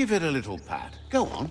Give it a little pat. Go on.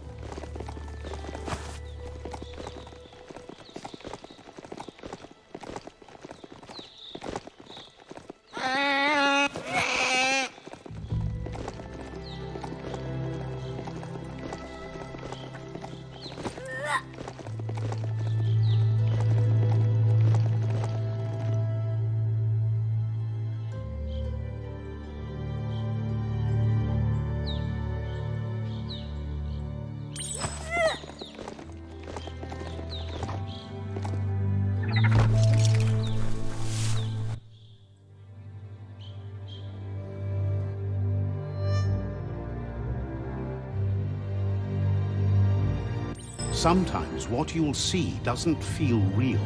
Sometimes what you'll see doesn't feel real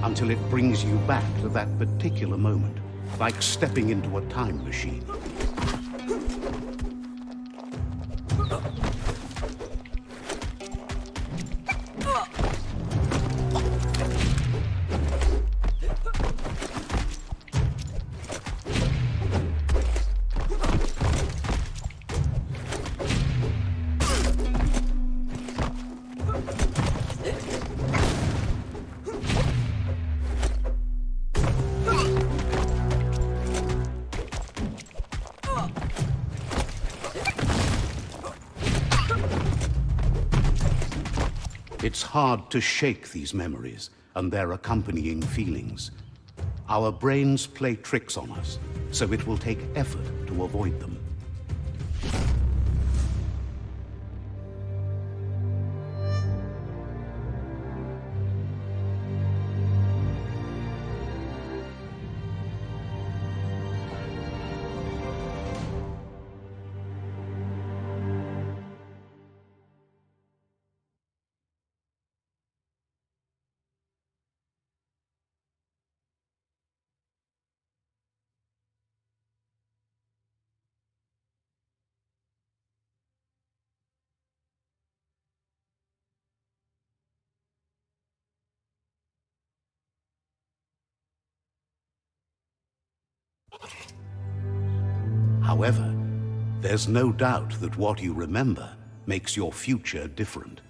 until it brings you back to that particular moment, like stepping into a time machine. It's hard to shake these memories and their accompanying feelings. Our brains play tricks on us, so it will take effort to avoid them. However, there's no doubt that what you remember makes your future different.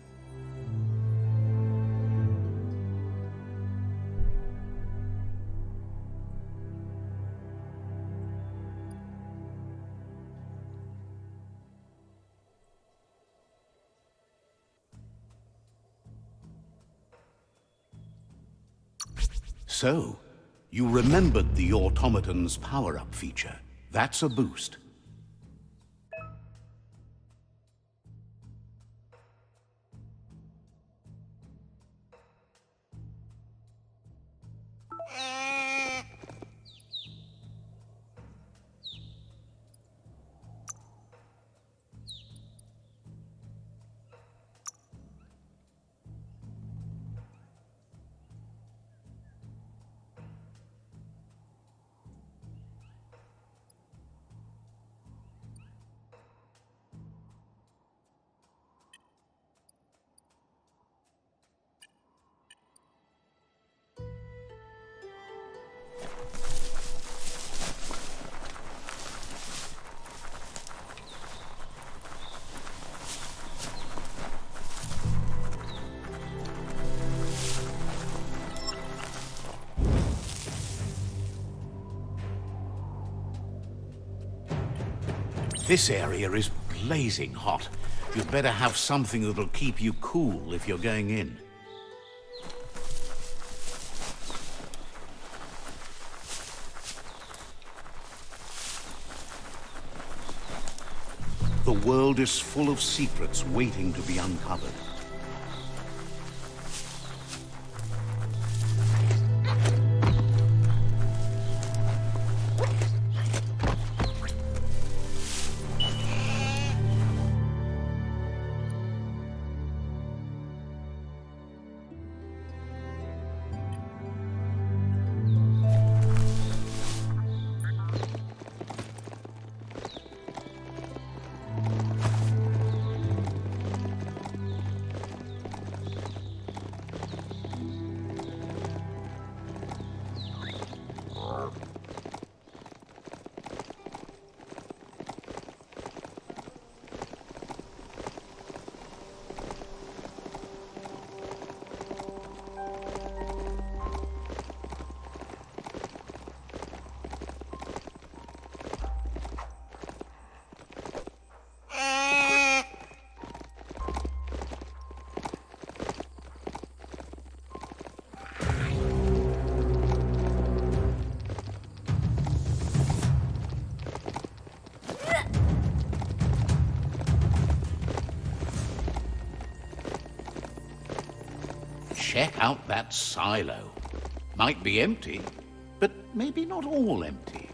So, you remembered the automaton's power-up feature. That's a boost. This area is blazing hot. You'd better have something that'll keep you cool if you're going in. The world is full of secrets waiting to be uncovered. check out that silo. Might be empty, but maybe not all empty.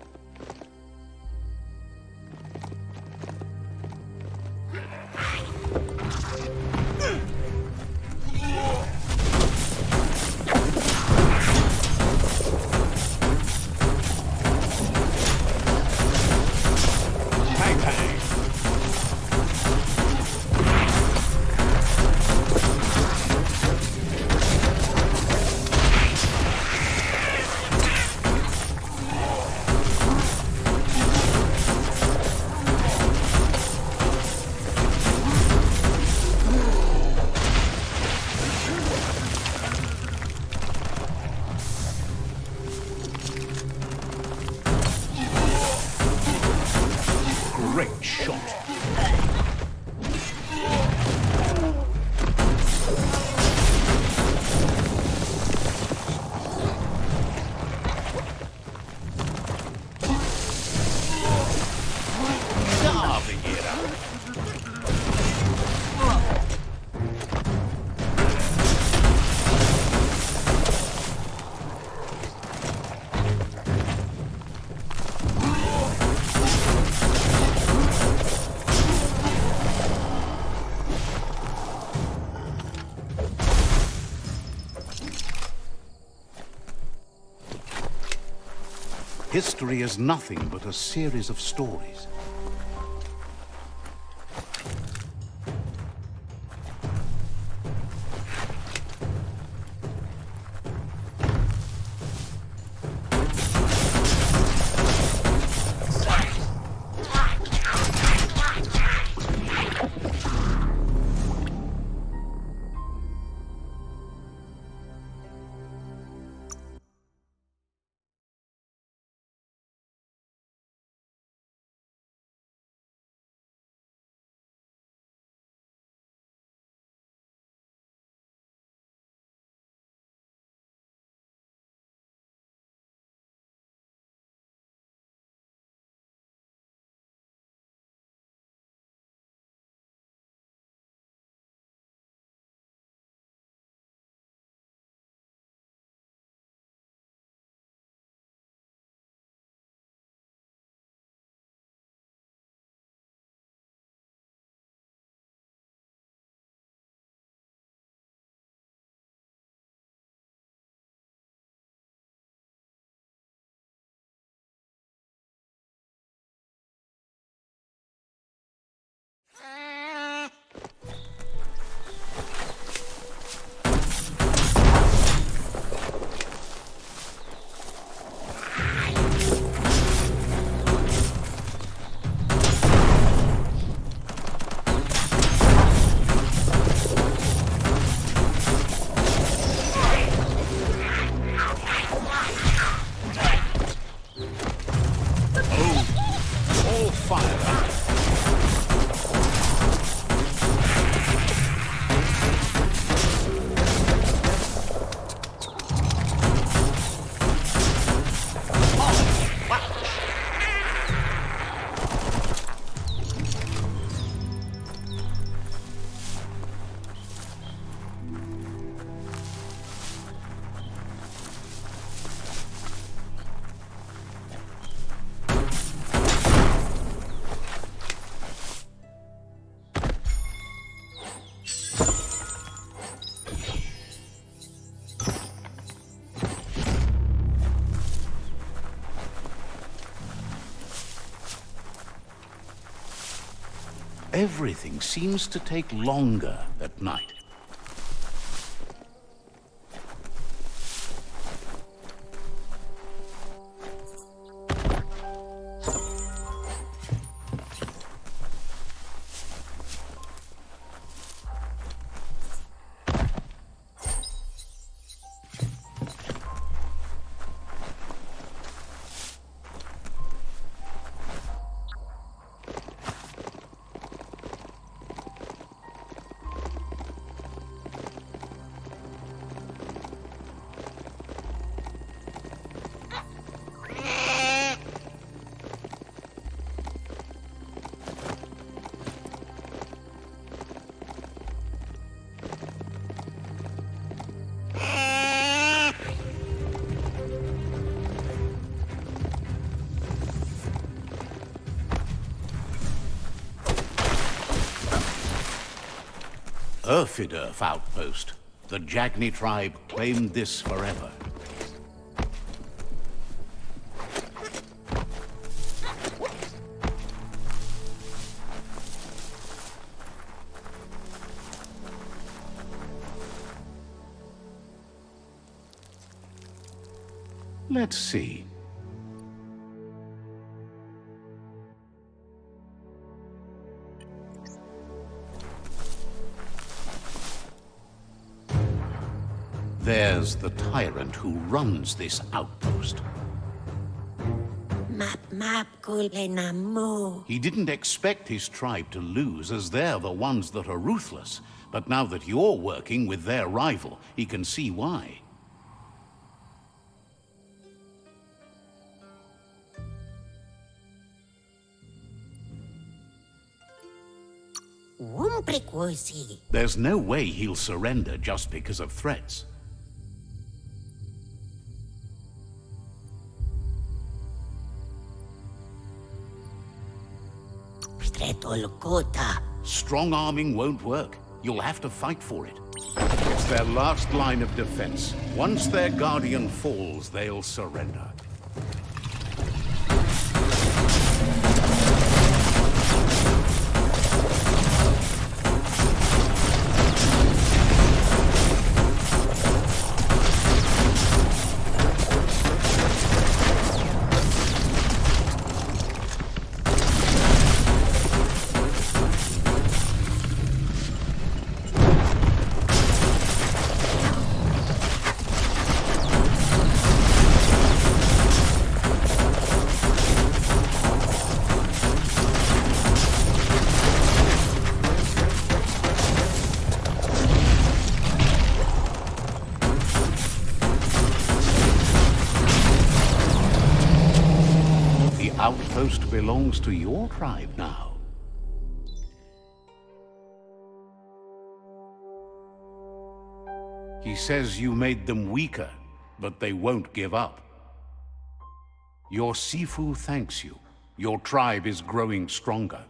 Great shot. History is nothing but a series of stories. Everything seems to take longer at night. Earth outpost. The Jagni tribe claimed this forever. Let's see. There's the tyrant who runs this outpost. He didn't expect his tribe to lose, as they're the ones that are ruthless. But now that you're working with their rival, he can see why. There's no way he'll surrender just because of threats. Strong arming won't work. You'll have to fight for it. It's their last line of defense. Once their guardian falls, they'll surrender. Outpost belongs to your tribe now. He says you made them weaker, but they won't give up. Your Sifu thanks you. Your tribe is growing stronger.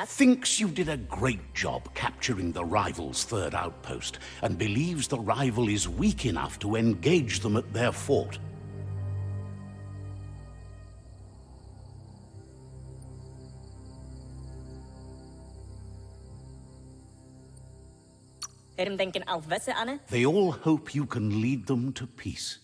Thinks you did a great job capturing the rival's third outpost, and believes the rival is weak enough to engage them at their fort. They all hope you can lead them to peace.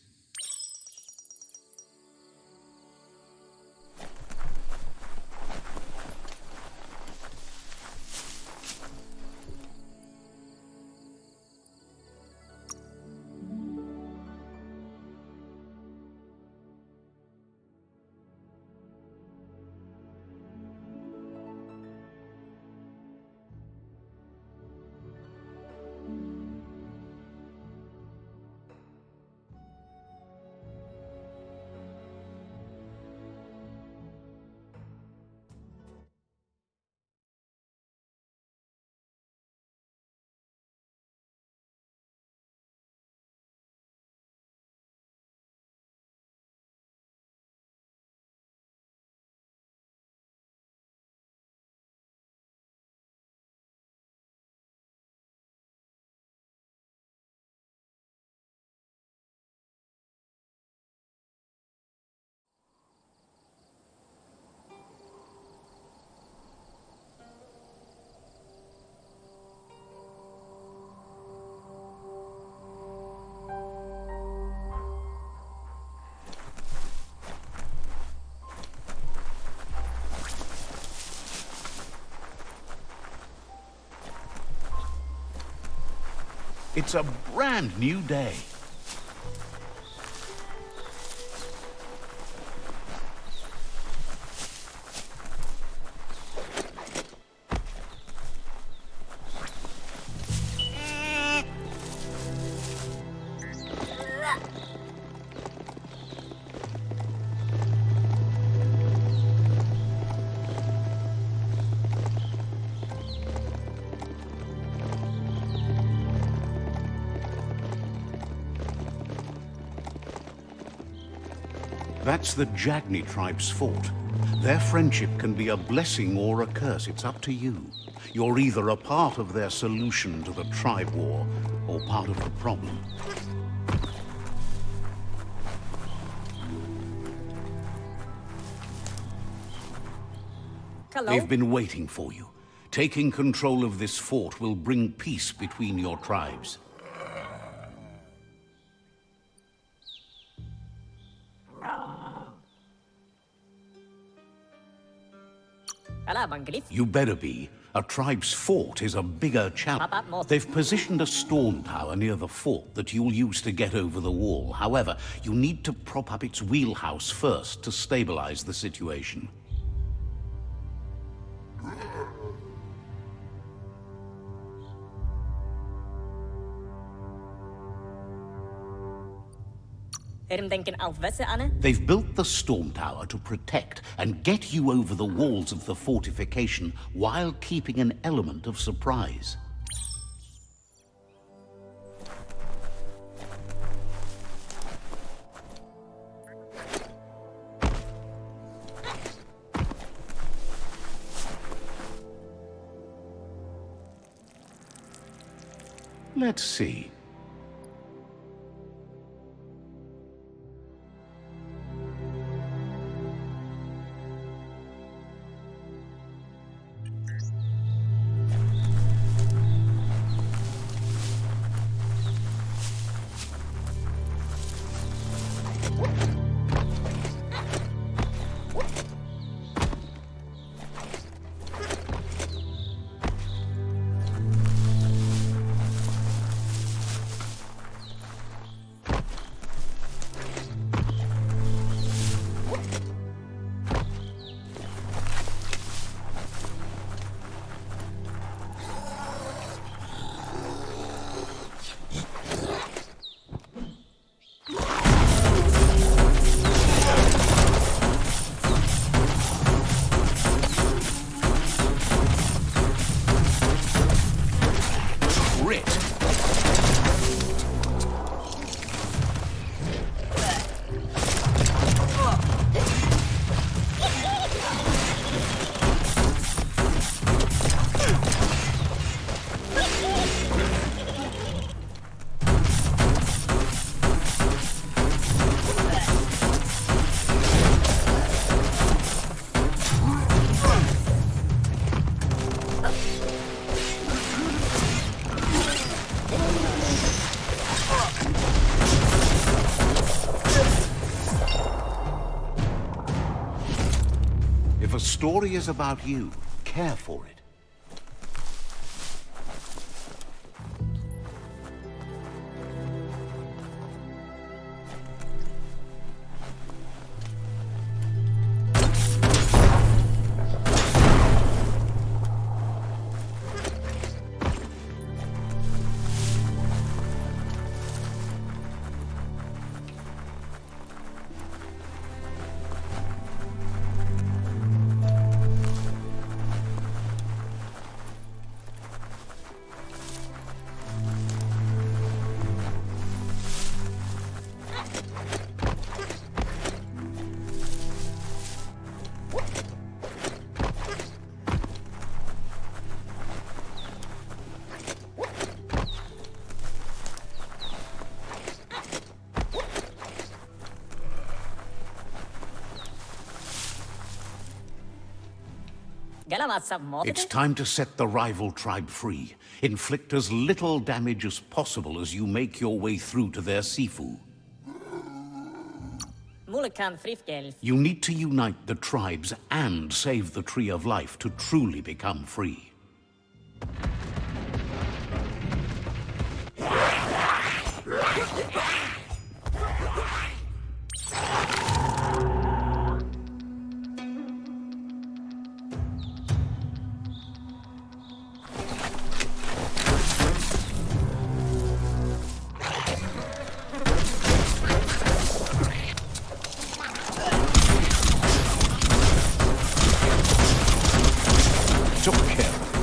It's a brand new day. That's the Jagni tribe's fort. Their friendship can be a blessing or a curse. It's up to you. You're either a part of their solution to the tribe war, or part of the problem. Hello? They've been waiting for you. Taking control of this fort will bring peace between your tribes. You better be. A tribe's fort is a bigger challenge. They've positioned a storm tower near the fort that you'll use to get over the wall. However, you need to prop up its wheelhouse first to stabilize the situation. They've built the storm tower to protect and get you over the walls of the fortification while keeping an element of surprise. Let's see. If a story is about you, care for it. It's time to set the rival tribe free. Inflict as little damage as possible as you make your way through to their Sifu. You need to unite the tribes and save the Tree of Life to truly become free. Took care.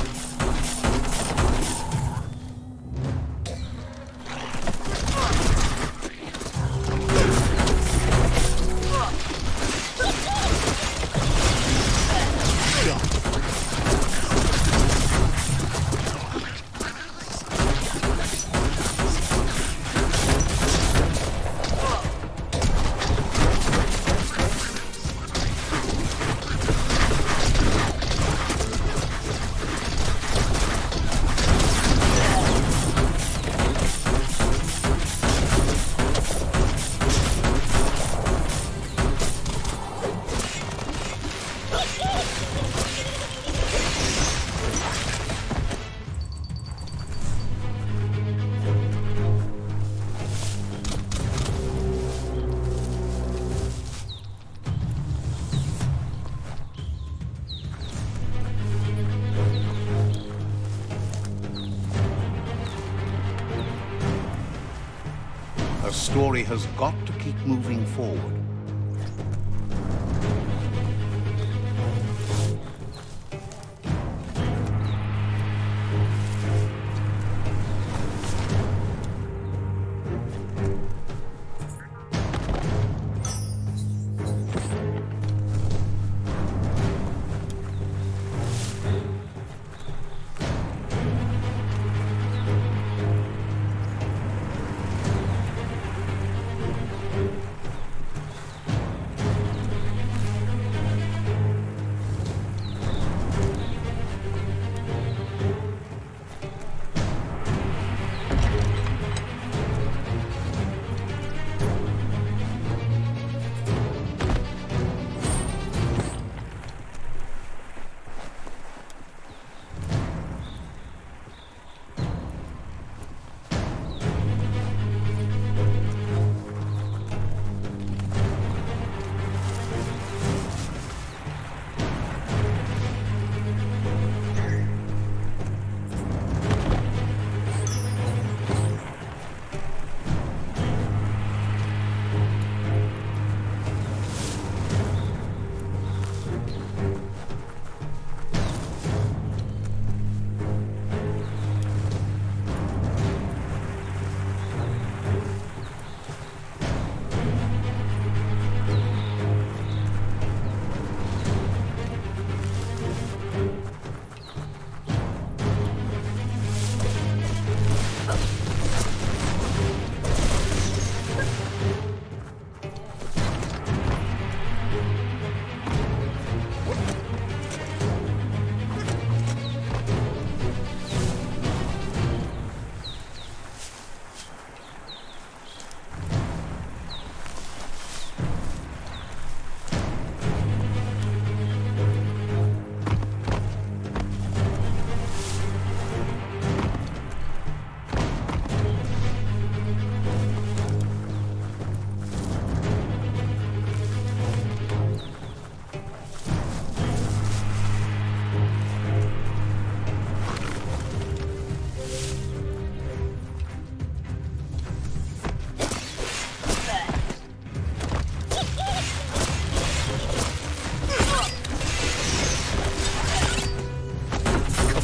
story has got to keep moving forward.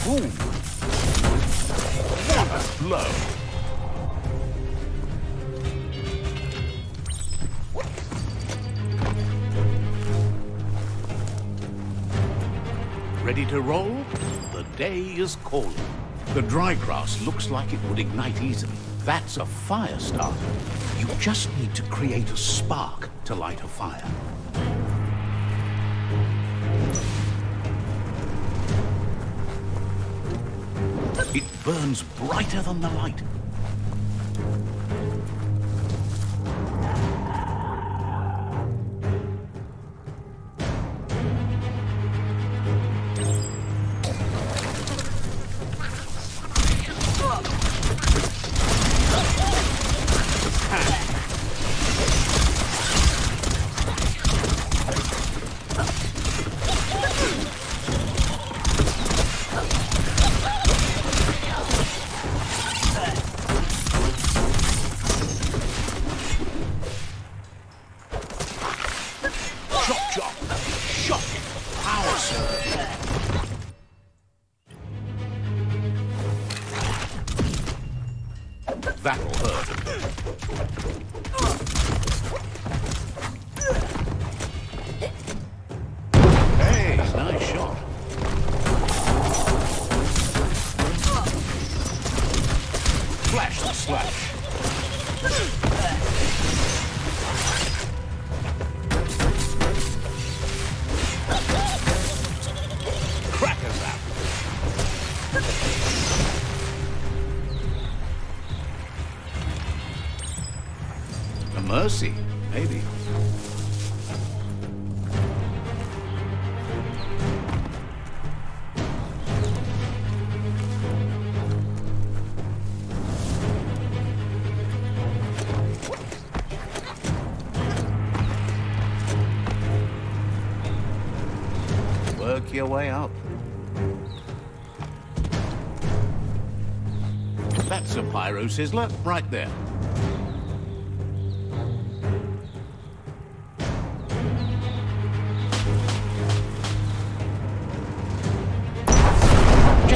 Boom! What a blow! Ready to roll? The day is calling. The dry grass looks like it would ignite easily. That's a fire starter. You just need to create a spark to light a fire. It burns brighter than the light. That'll hurt. Hey, nice shot. Flash the slash. Crackers out. A mercy, maybe. Work your way up. That's a pyro sizzler right there.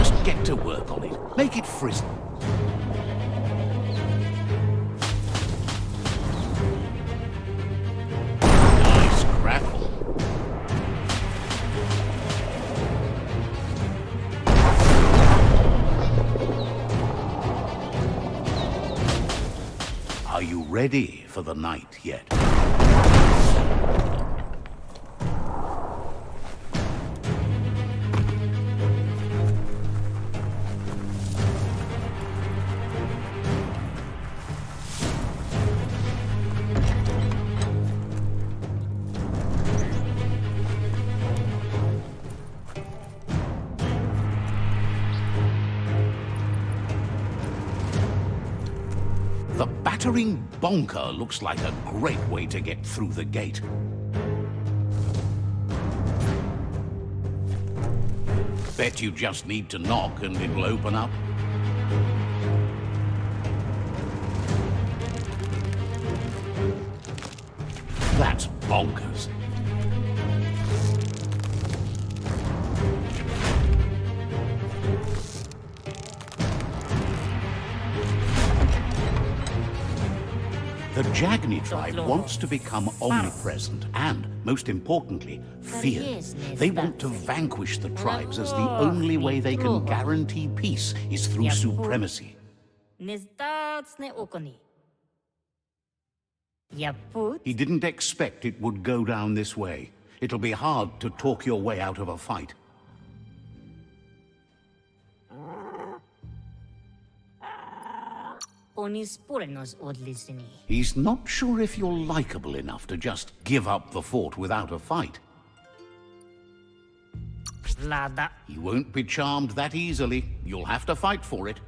Just get to work on it. Make it frizzle. Nice crackle. Are you ready for the night yet? The battering bonker looks like a great way to get through the gate. Bet you just need to knock and it'll open up. That's bonkers. The Jagni tribe wants to become omnipresent and, most importantly, feared. They want to vanquish the tribes as the only way they can guarantee peace is through supremacy. He didn't expect it would go down this way. It'll be hard to talk your way out of a fight. He's not sure if you're likable enough to just give up the fort without a fight. He won't be charmed that easily. You'll have to fight for it.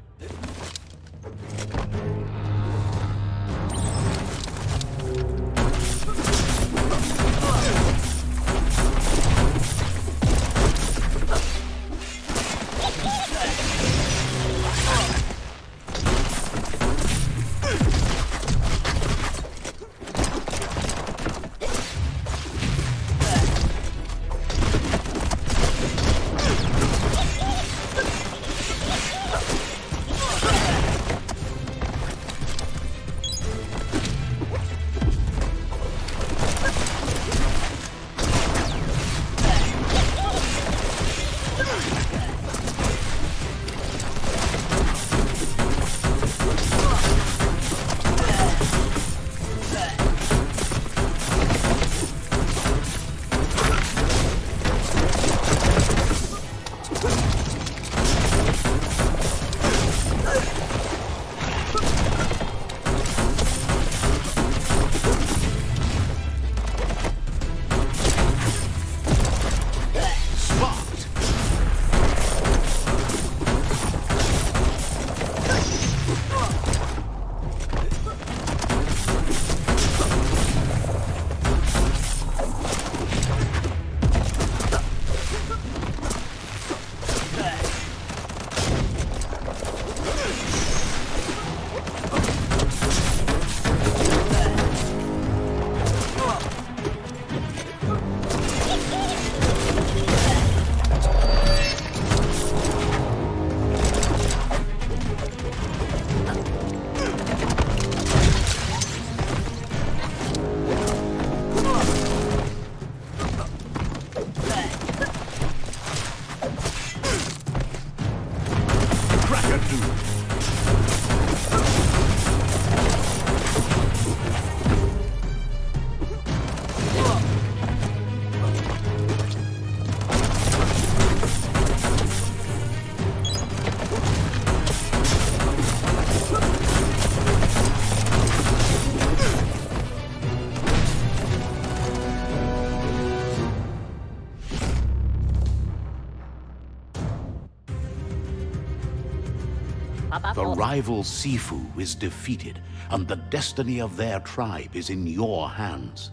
The rival Sifu is defeated, and the destiny of their tribe is in your hands.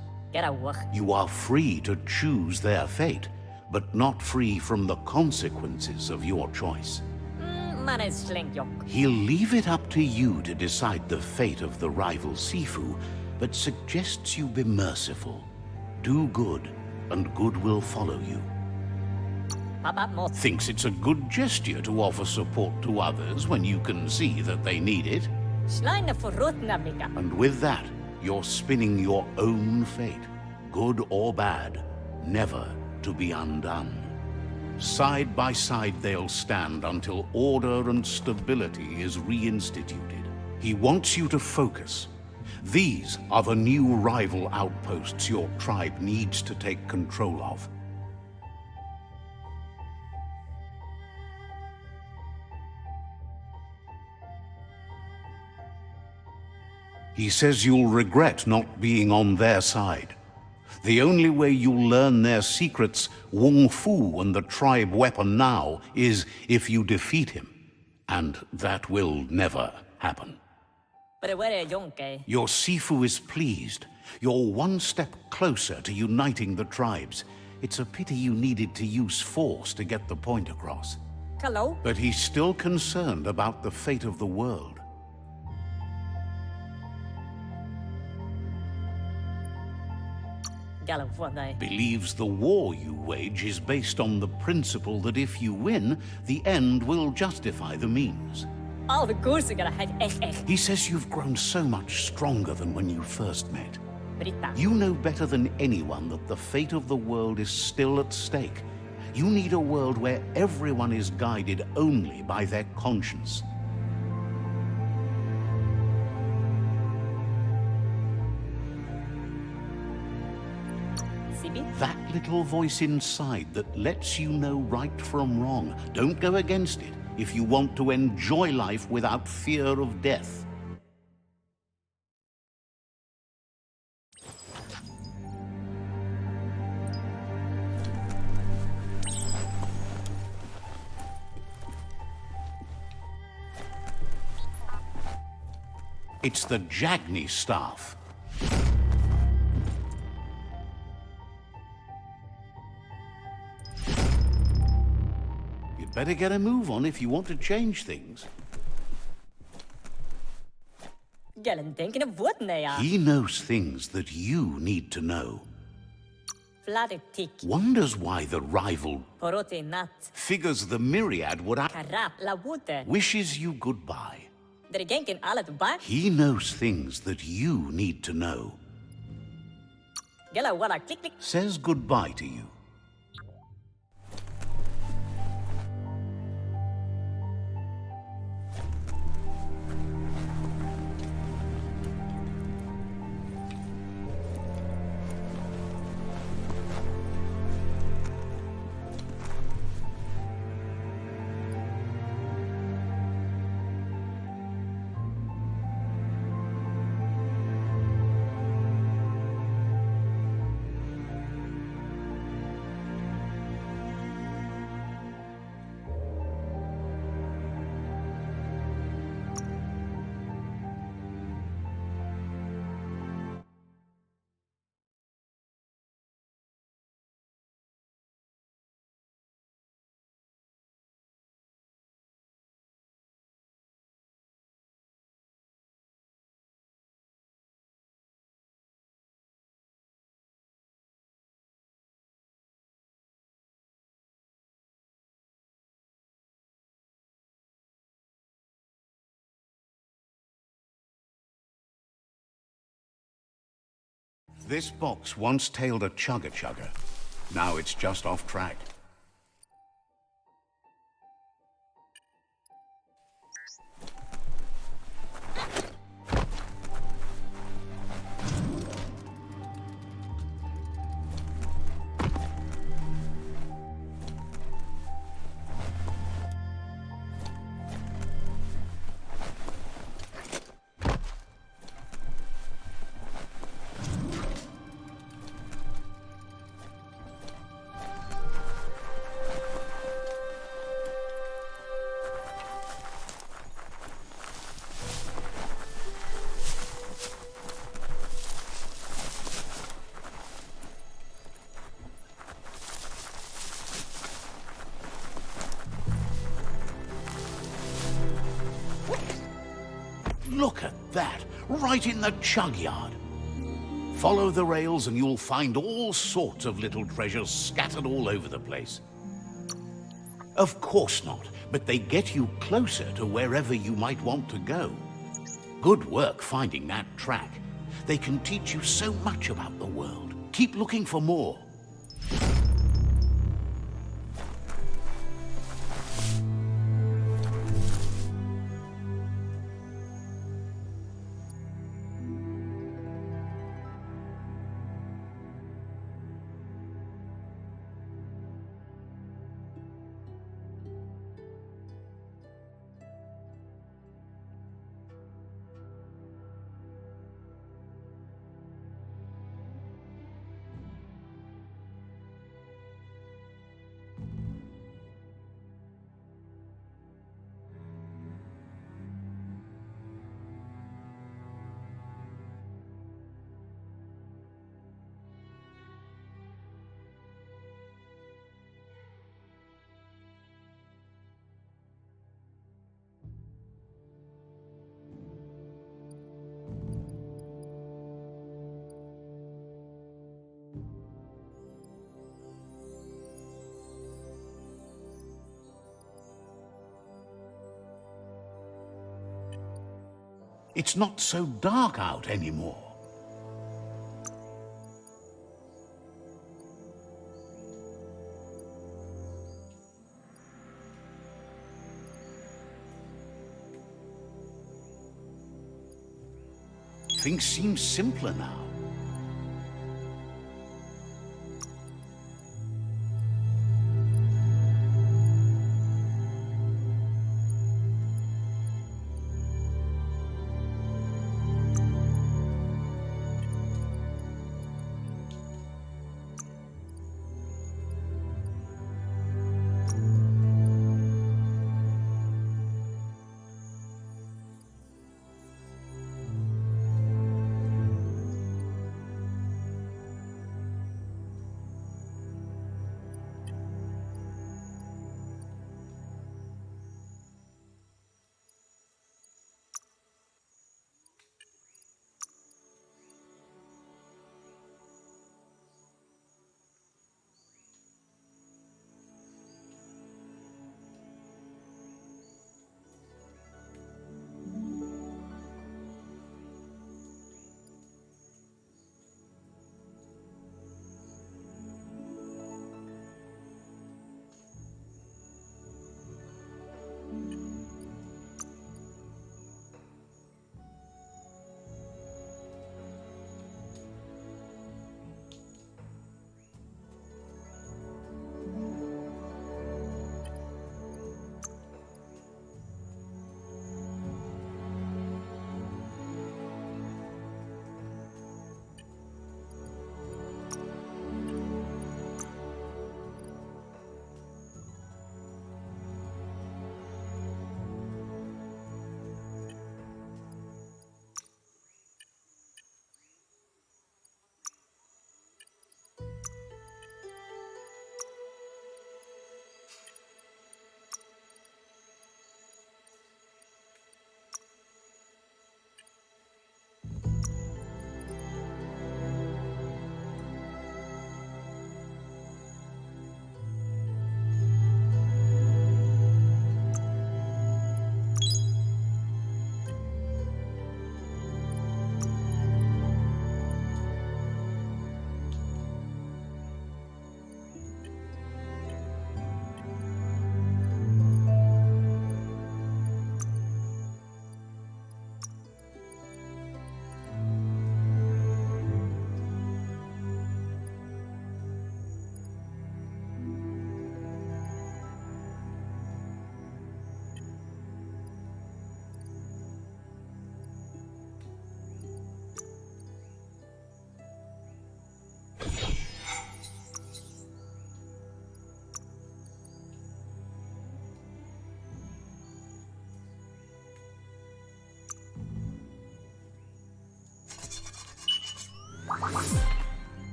You are free to choose their fate, but not free from the consequences of your choice. He'll leave it up to you to decide the fate of the rival Sifu, but suggests you be merciful. Do good, and good will follow you. Thinks it's a good gesture to offer support to others when you can see that they need it. And with that, you're spinning your own fate, good or bad, never to be undone. Side by side they'll stand until order and stability is reinstituted. He wants you to focus. These are the new rival outposts your tribe needs to take control of. He says you'll regret not being on their side. The only way you'll learn their secrets, Wung Fu and the tribe weapon now, is if you defeat him. And that will never happen. Your Sifu is pleased. You're one step closer to uniting the tribes. It's a pity you needed to use force to get the point across. Hello? But he's still concerned about the fate of the world. Believes the war you wage is based on the principle that if you win, the end will justify the means. He says you've grown so much stronger than when you first met. You know better than anyone that the fate of the world is still at stake. You need a world where everyone is guided only by their conscience. That little voice inside that lets you know right from wrong. Don't go against it if you want to enjoy life without fear of death. It's the Jagni staff. You'd better get a move on if you want to change things. He knows things that you need to know. Wonders why the rival figures the myriad would wishes you goodbye. He knows things that you need to know. Says goodbye to you. This box once tailed a chugga-chugga. Now it's just off track. Look at that, right in the chug yard. Follow the rails and you'll find all sorts of little treasures scattered all over the place. Of course not, but they get you closer to wherever you might want to go. Good work finding that track. They can teach you so much about the world. Keep looking for more. It's not so dark out anymore. Things seem simpler now.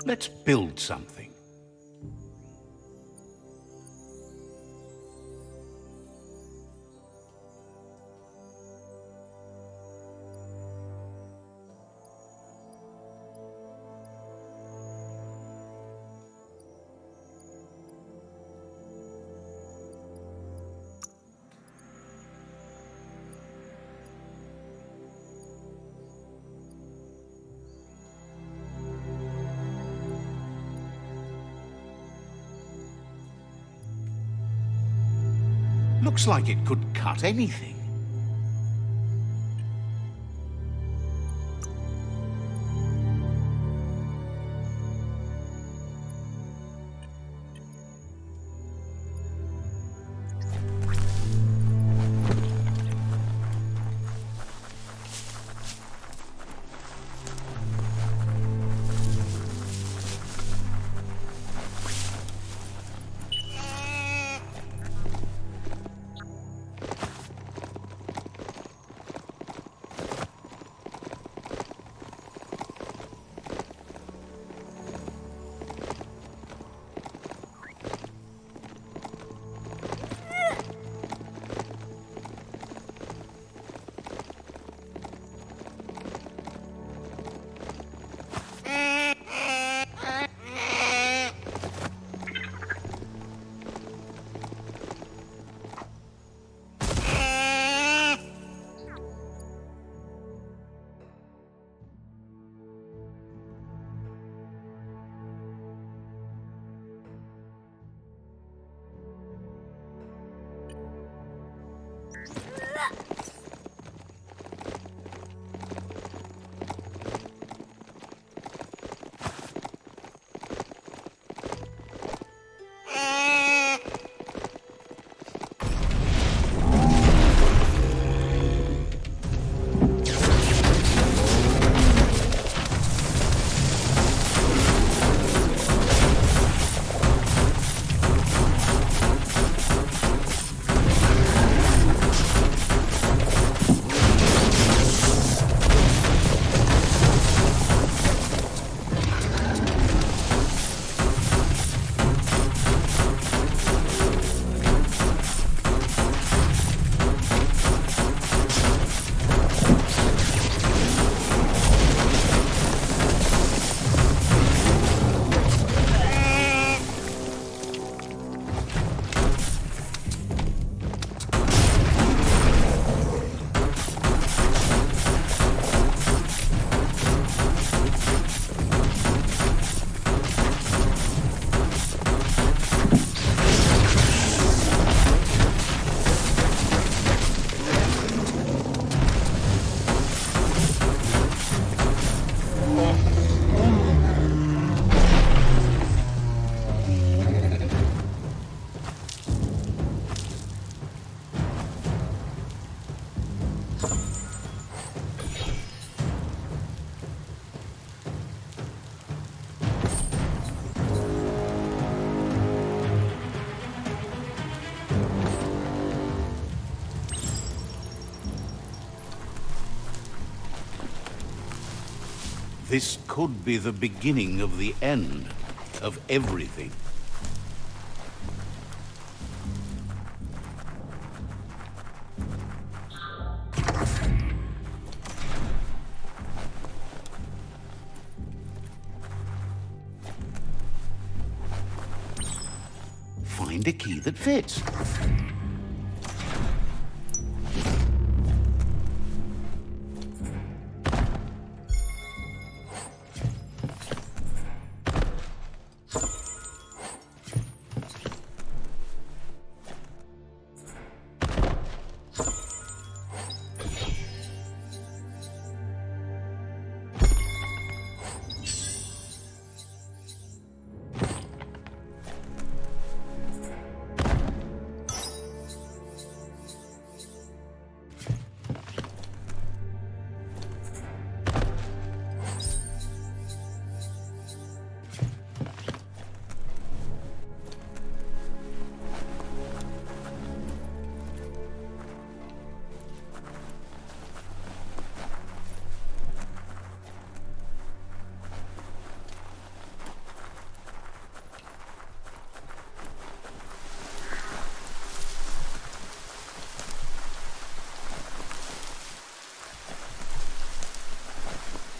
Let's build something. Looks like it could cut anything. This could be the beginning of the end of everything. Find a key that fits.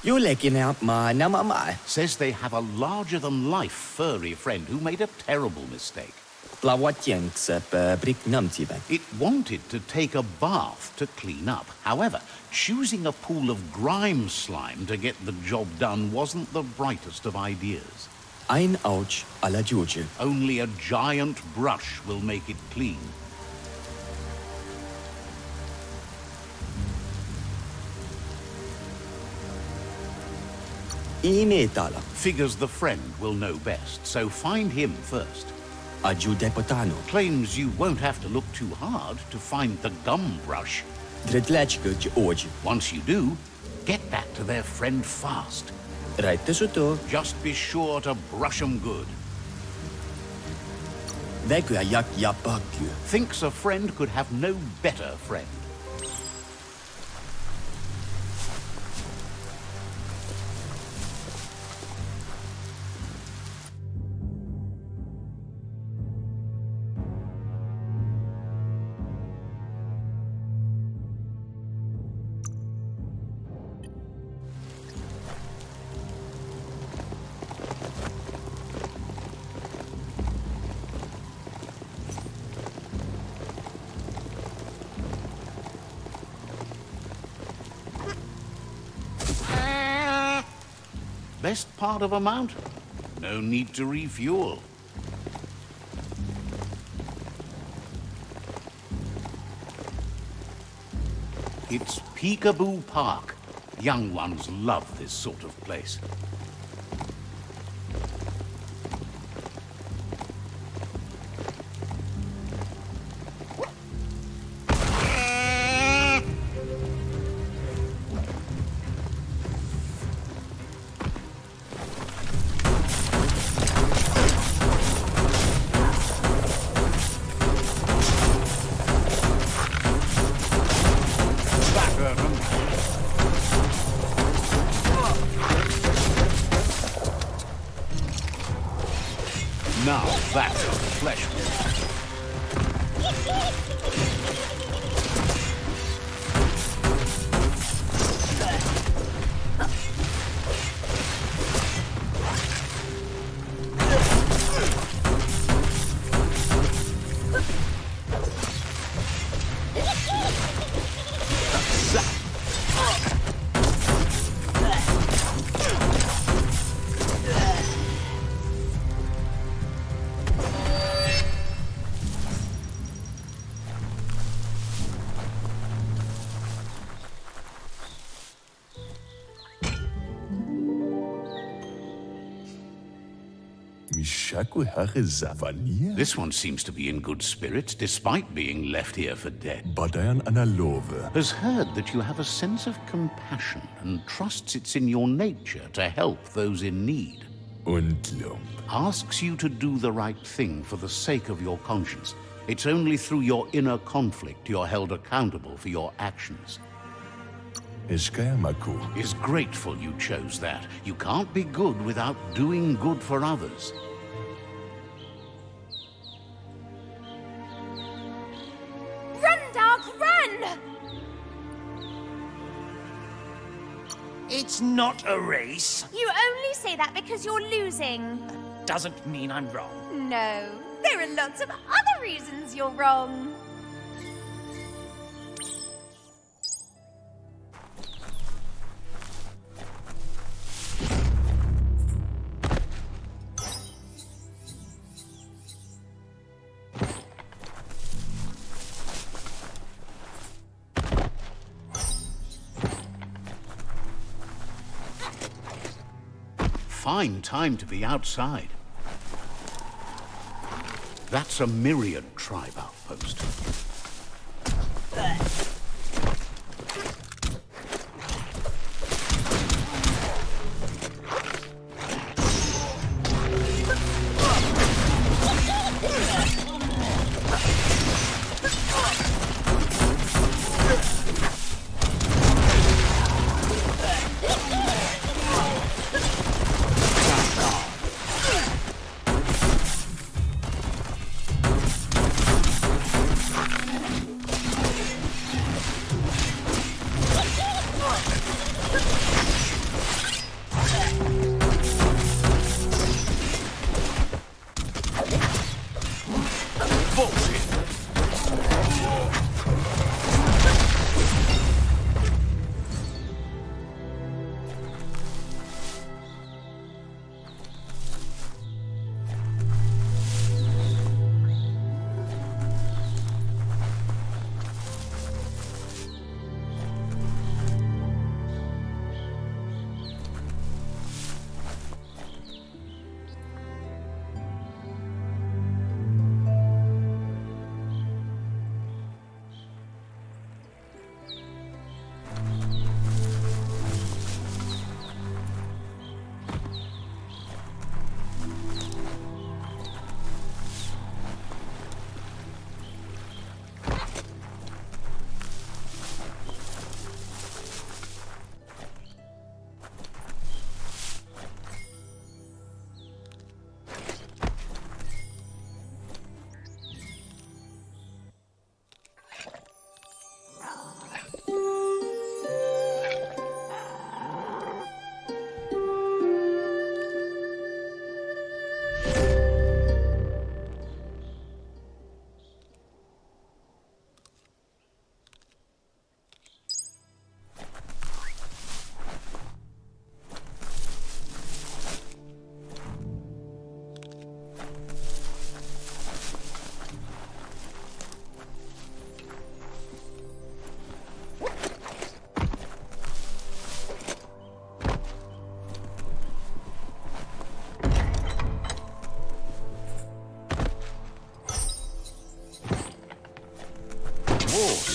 Jollekin nämä mai. Says they have a larger-than-life furry friend who made a terrible mistake. It wanted to take a bath to clean up. However, choosing a pool of grime slime to get the job done wasn't the brightest of ideas. Ein ouch alla Juju. Only a giant brush will make it clean. Imetala. Figures the friend will know best, so find him first. Ajude potano. Claims you won't have to look too hard to find the gum brush. Dredlečko oji. Once you do, get back to their friend fast. Raitte suto. Just be sure to brush 'em good. Väkyä ja pakky. Thinks a friend could have no better friend. Best part of a mount? No need to refuel. It's Peekaboo Park. Young ones love this sort of place. Now that's a flesh wound. This one seems to be in good spirits, despite being left here for dead. Has heard that you have a sense of compassion and trusts it's in your nature to help those in need. Asks you to do the right thing for the sake of your conscience. It's only through your inner conflict you're held accountable for your actions. Is grateful you chose that. You can't be good without doing good for others. It's not a race. You only say that because you're losing. Doesn't mean I'm wrong. No, there are lots of other reasons you're wrong. Fine time to be outside. That's a myriad tribe outpost.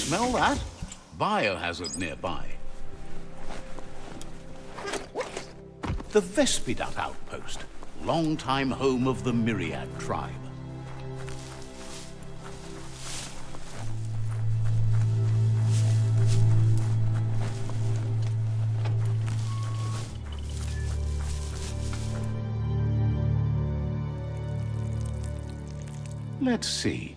Smell that? Biohazard nearby. The Vespidat outpost, long-time home of the Myriad tribe. Let's see.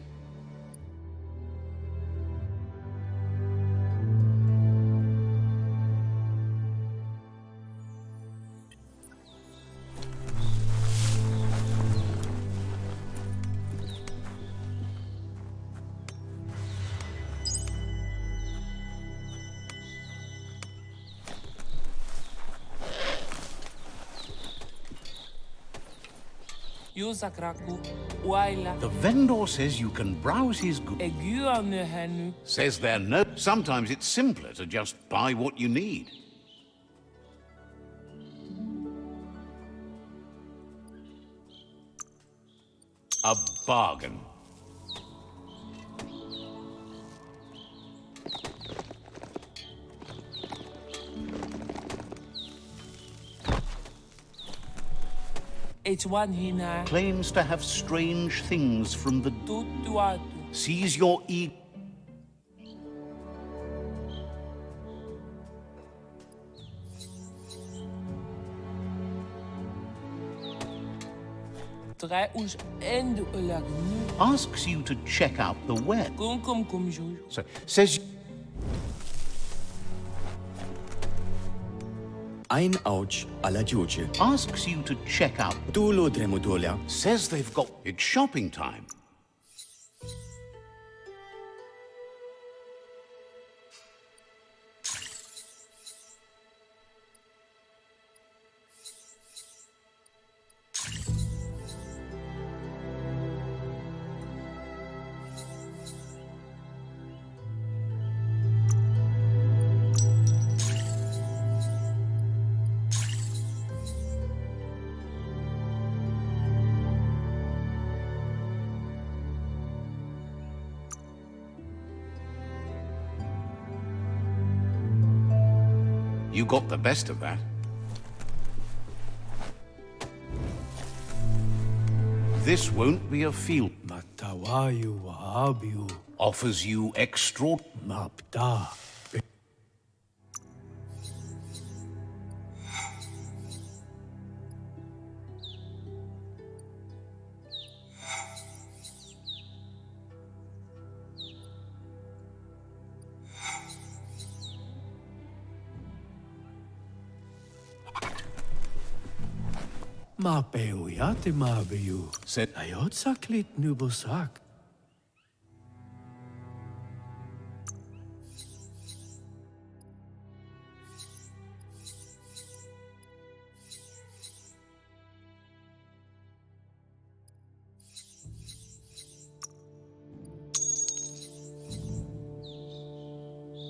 The vendor says you can browse his goods. Says there no. Sometimes it's simpler to just buy what you need. A bargain. Claims to have strange things from the... Seize your e... Asks you to check out the web. So, says... Ein ouch alla Giuge. Asks you to check out... Tu lo dremodolia. Says they've got... It's shopping time. You got the best of that. This won't be a field. Matawayu wahabiu. Offers you extra... Mapda. Mapeu yate mabiu. Said... Ayot saklit nubosak.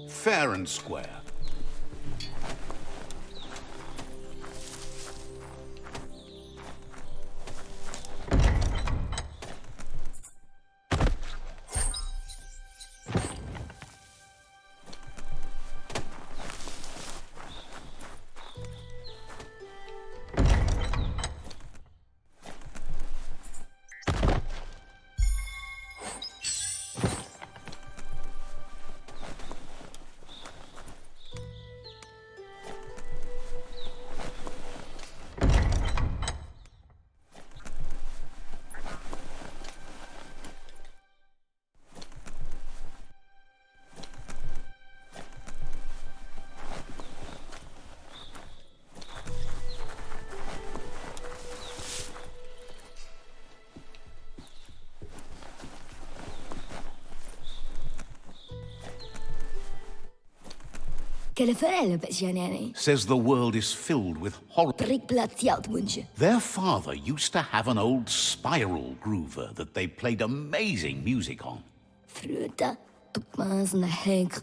Fair and square. Says the world is filled with horror. Their father used to have an old spiral groover that they played amazing music on.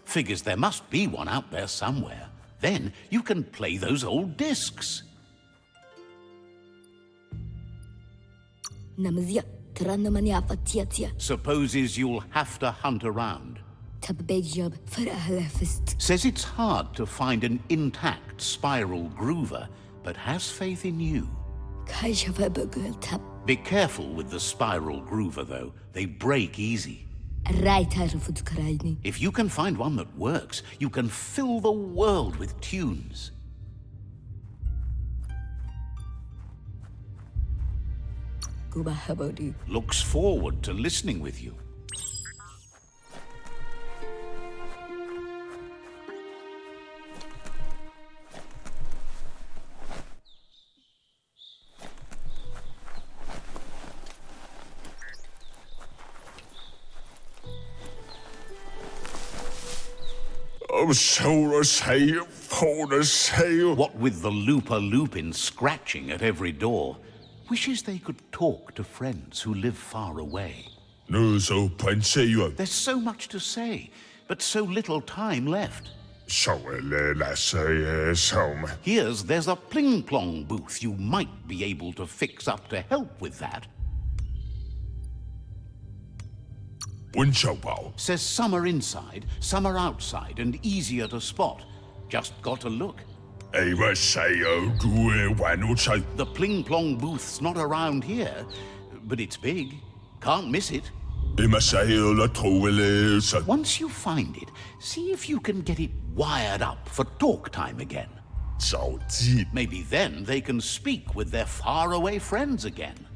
Figures there must be one out there somewhere. Then you can play those old discs. Supposes you'll have to hunt around. Says it's hard to find an intact spiral groover, but has faith in you. Be careful with the spiral groover, though. They break easy. If you can find one that works, you can fill the world with tunes. Looks forward to listening with you. What with the Looper-Lupin scratching at every door, wishes they could talk to friends who live far away. There's so much to say, but so little time left. Here's there's a pling-plong booth you might be able to fix up to help with that. Says some are inside, some are outside, and easier to spot. Just got to look. The pling-plong booth's not around here, but it's big. Can't miss it. Once you find it, see if you can get it wired up for talk time again. Maybe then they can speak with their faraway friends again.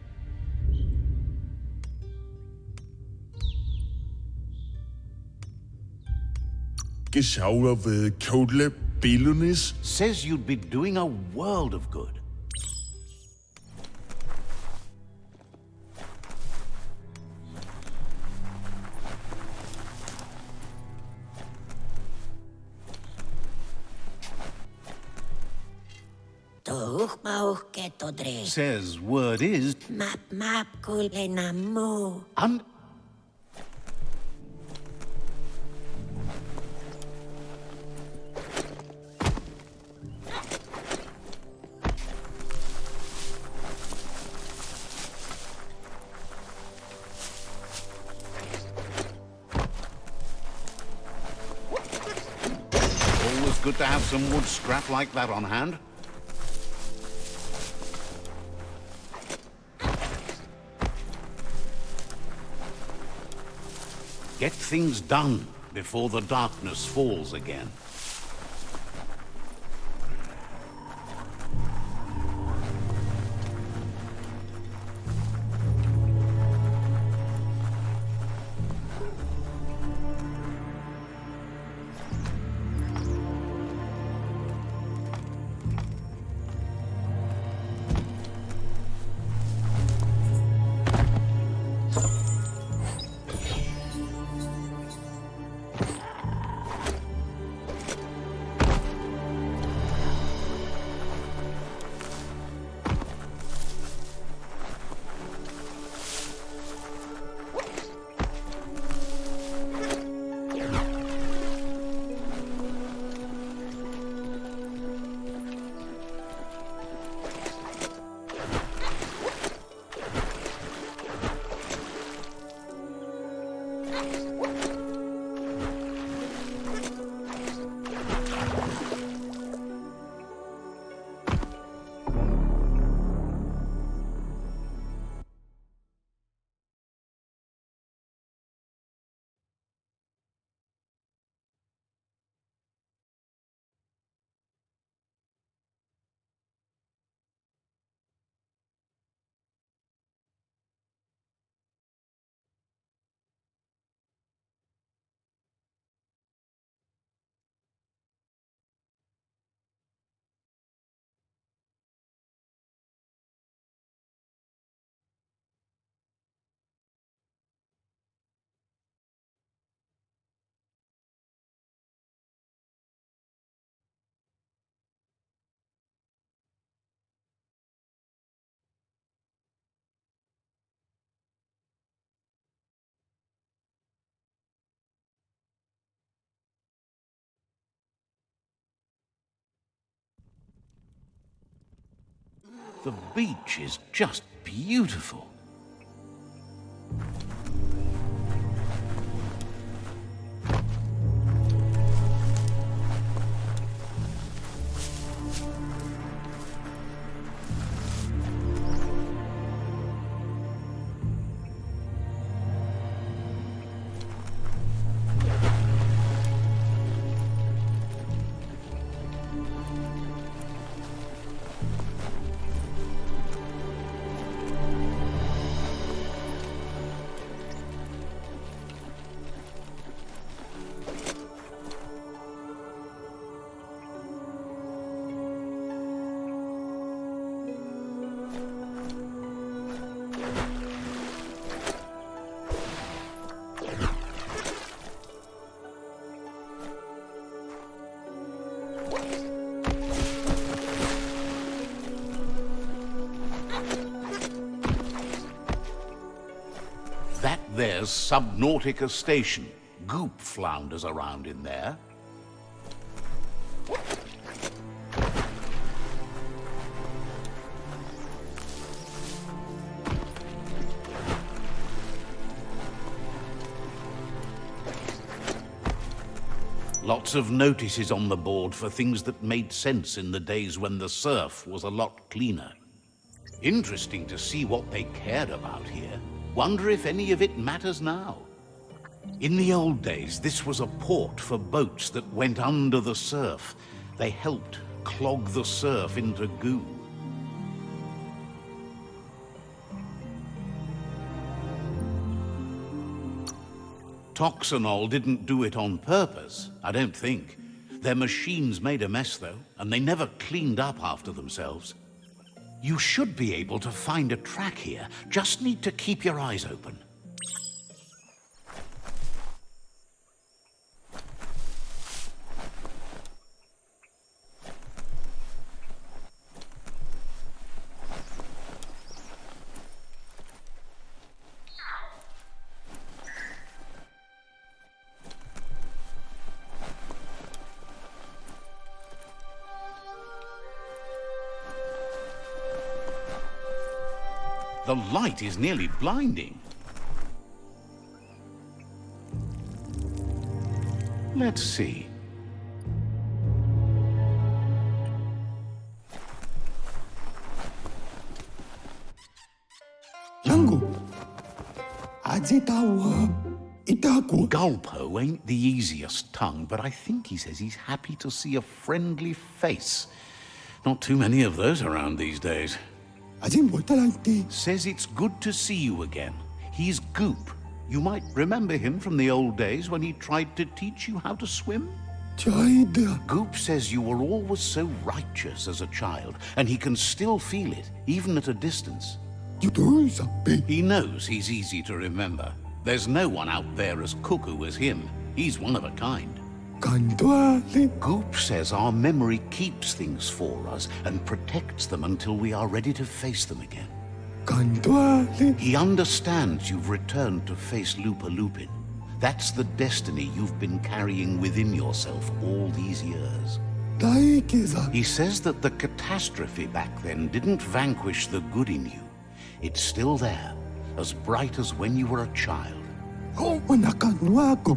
Says you'd be doing a world of good. Says word is always good to have some wood scrap like that on hand. Get things done before the darkness falls again. The beach is just beautiful. That there's Subnautica Station. Goop flounders around in there. Lots of notices on the board for things that made sense in the days when the surf was a lot cleaner. Interesting to see what they cared about here. Wonder if any of it matters now. In the old days, this was a port for boats that went under the surf. They helped clog the surf into goo. Toxanol didn't do it on purpose, I don't think. Their machines made a mess, though, and they never cleaned up after themselves. You should be able to find a track here. Just need to keep your eyes open. The light is nearly blinding. Let's see. Langu. Azitawa. Itaku. Gulpo ain't the easiest tongue, but I think he says he's happy to see a friendly face. Not too many of those around these days. Says it's good to see you again. He's Goop. You might remember him from the old days when he tried to teach you how to swim. Goop says you were always so righteous as a child, and he can still feel it, even at a distance. He knows he's easy to remember. There's no one out there as cuckoo as him. He's one of a kind. Goop says our memory keeps things for us and protects them until we are ready to face them again. He understands you've returned to face Lupa Lupin. That's the destiny you've been carrying within yourself all these years. He says that the catastrophe back then didn't vanquish the good in you. It's still there, as bright as when you were a child.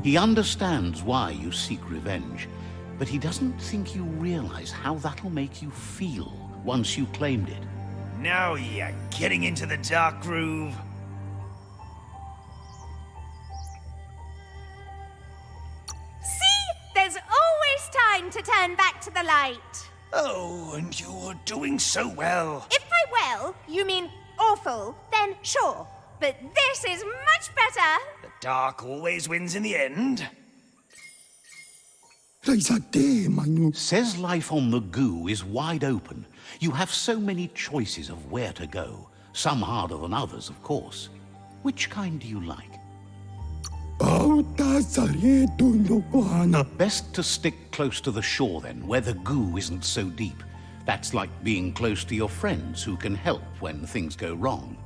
He understands why you seek revenge, but he doesn't think you realize how that'll make you feel once you claimed it. Now you're getting into the dark groove. See? There's always time to turn back to the light. Oh, and you're doing so well. If by well, you mean awful, then sure. But this is much better. The dark always wins in the end. Says life on the goo is wide open. You have so many choices of where to go. Some harder than others, of course. Which kind do you like? Best to stick close to the shore then, where the goo isn't so deep. That's like being close to your friends who can help when things go wrong.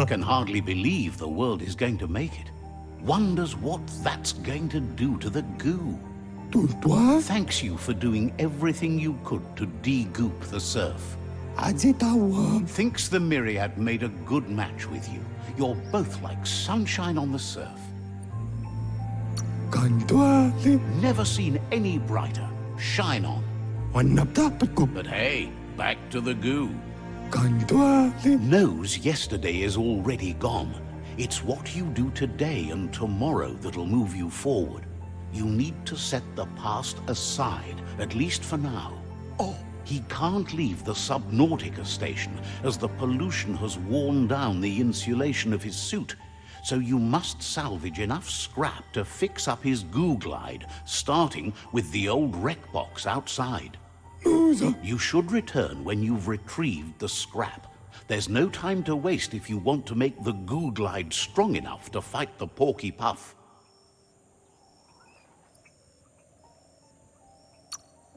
Can hardly believe the world is going to make it. Wonders what that's going to do to the goo. Thanks you for doing everything you could to de-goop the surf. Thinks the Myriad made a good match with you. You're both like sunshine on the surf. Never seen any brighter. Shine on. But hey, back to the goo. Knows yesterday is already gone. It's what you do today and tomorrow that'll move you forward. You need to set the past aside, at least for now. He can't leave the Subnautica station as the pollution has worn down the insulation of his suit. So you must salvage enough scrap to fix up his goo glide, starting with the old wreck box outside. You should return when you've retrieved the scrap. There's no time to waste if you want to make the goo glide strong enough to fight the Porky Puff.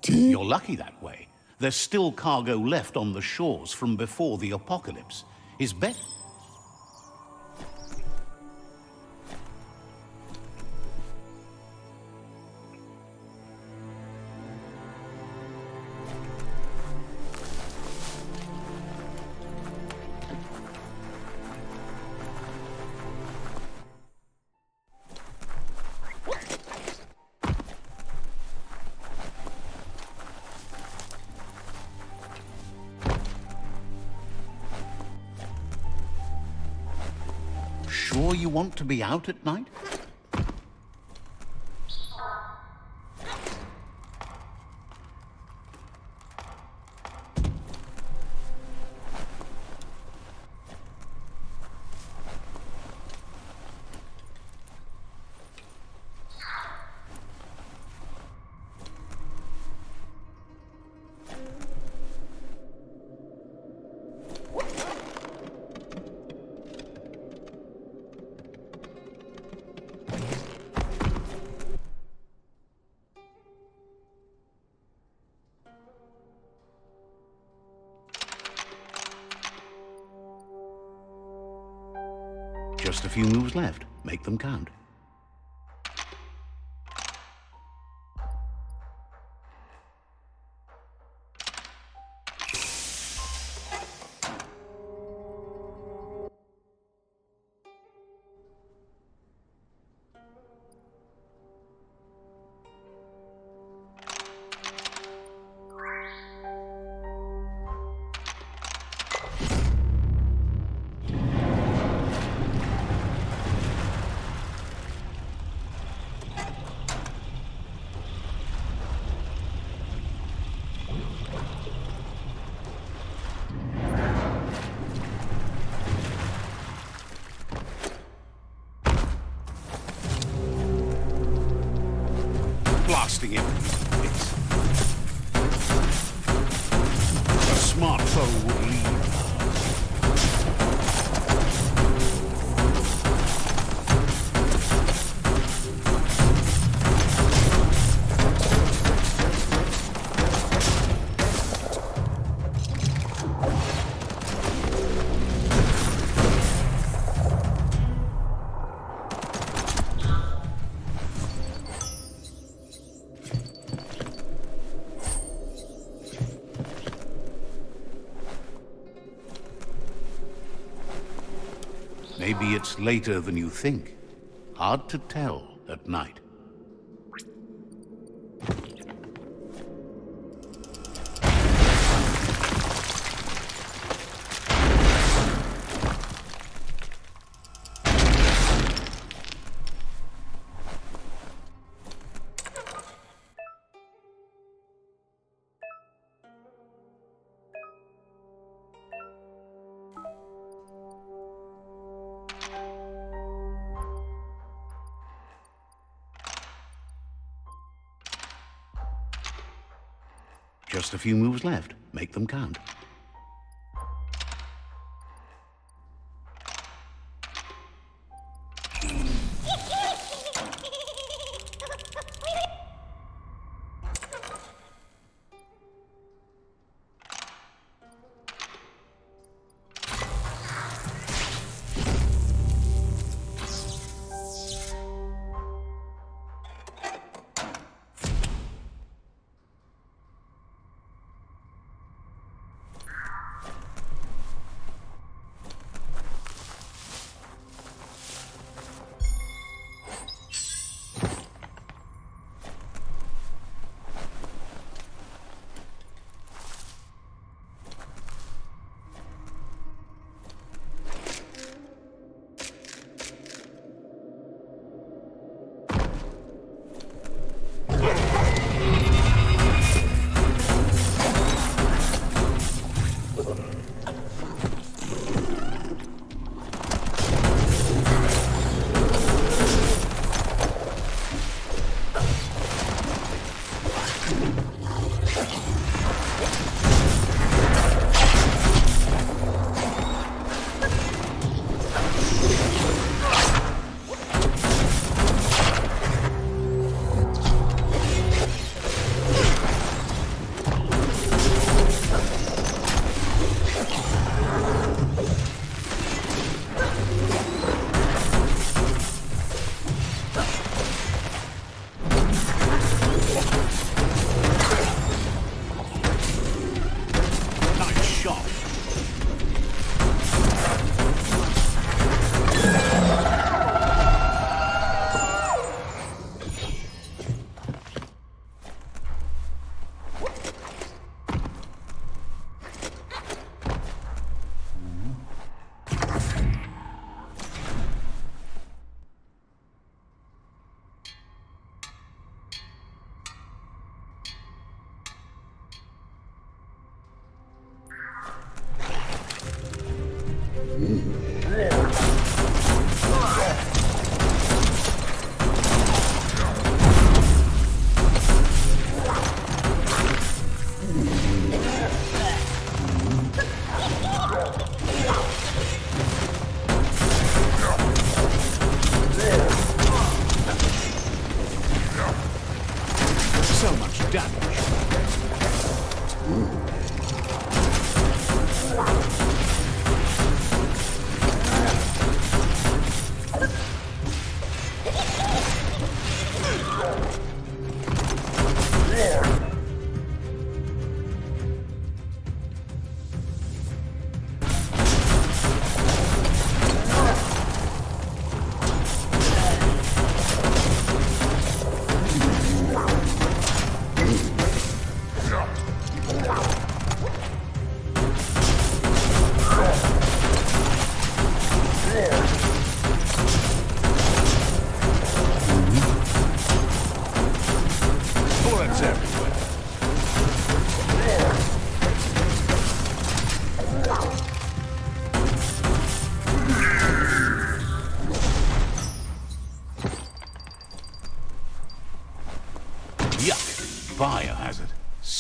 You're lucky that way. There's still cargo left on the shores from before the apocalypse. His bet... sure you want to be out at night? Just a few moves left. Make them count. Blasting him. A smart foe would leave. Maybe it's later than you think. Hard to tell at night. Just a few moves left. Make them count.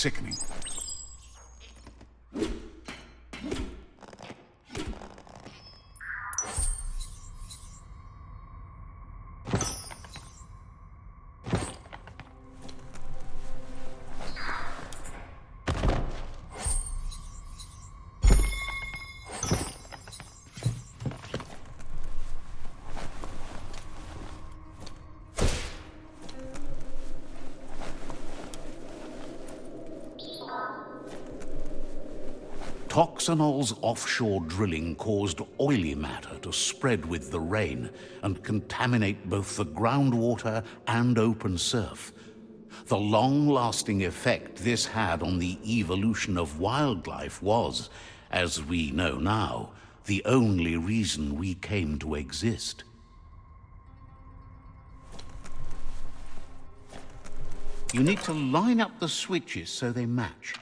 sickening. Toxanol's offshore drilling caused oily matter to spread with the rain and contaminate both the groundwater and open surf. The long-lasting effect this had on the evolution of wildlife was, as we know now, the only reason we came to exist. You need to line up the switches so they match.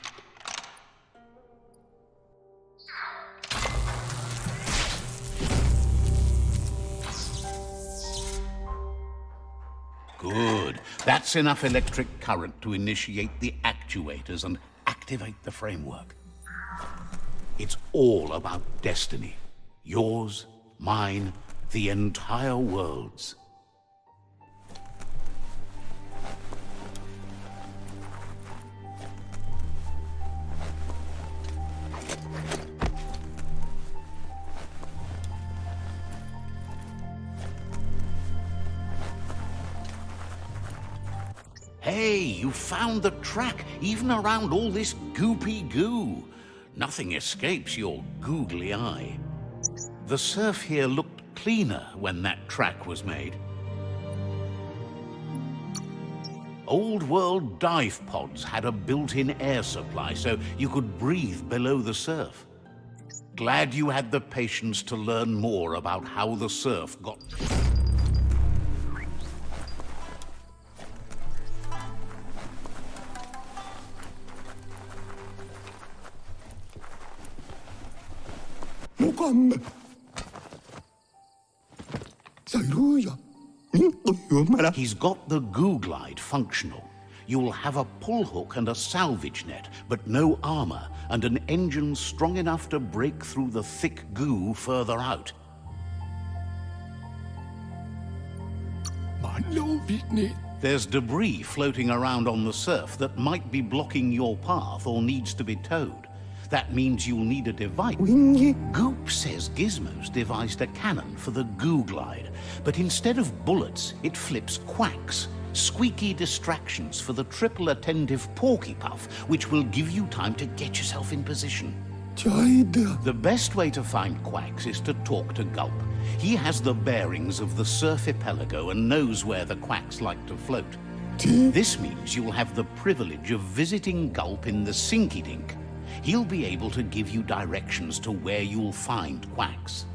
Good. That's enough electric current to initiate the actuators and activate the framework. It's all about destiny. Yours, mine, the entire world's. Hey, you found the track, even around all this goopy goo. Nothing escapes your googly eye. The surf here looked cleaner when that track was made. Old world dive pods had a built-in air supply so you could breathe below the surf. Glad you had the patience to learn more about how the surf got... He's got the goo glide functional. You'll have a pull hook and a salvage net, but no armor, and an engine strong enough to break through the thick goo further out. There's debris floating around on the surf that might be blocking your path or needs to be towed. That means you'll need a device. Goop says Gizmo's devised a cannon for the goo glide, but instead of bullets, it flips quacks. Squeaky distractions for the triple attentive Porky Puff, which will give you time to get yourself in position. The best way to find quacks is to talk to Gulp. He has the bearings of the surfipelago and knows where the quacks like to float. This means you'll have the privilege of visiting Gulp in the Sinky Dink. He'll be able to give you directions to where you'll find quacks.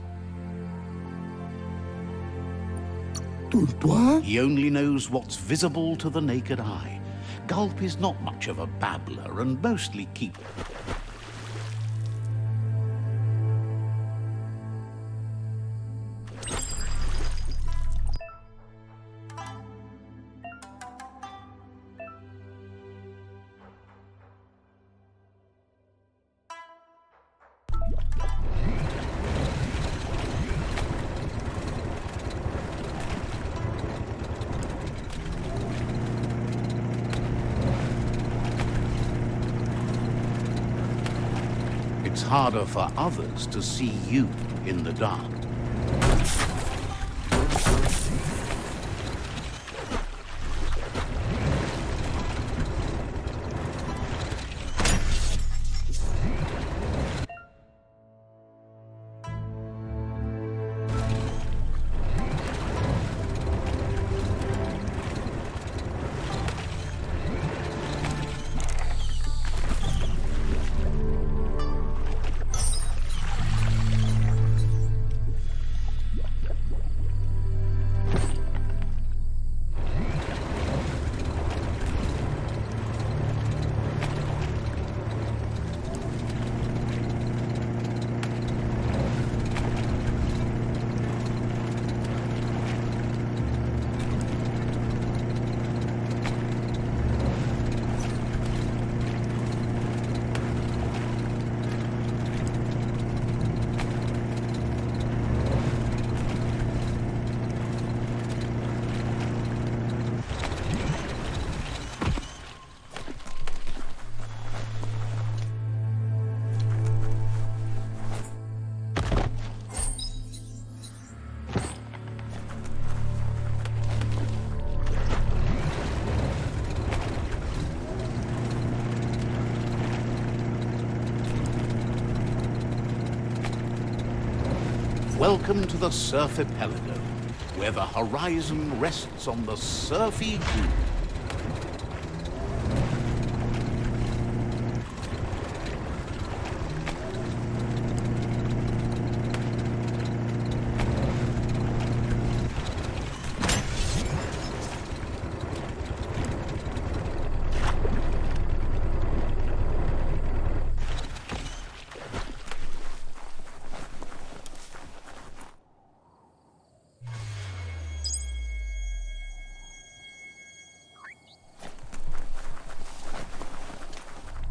He only knows what's visible to the naked eye. Gulp is not much of a babbler and mostly keeps... It's harder for others to see you in the dark. Welcome to the Surfipelago, where the horizon rests on the surfy goo.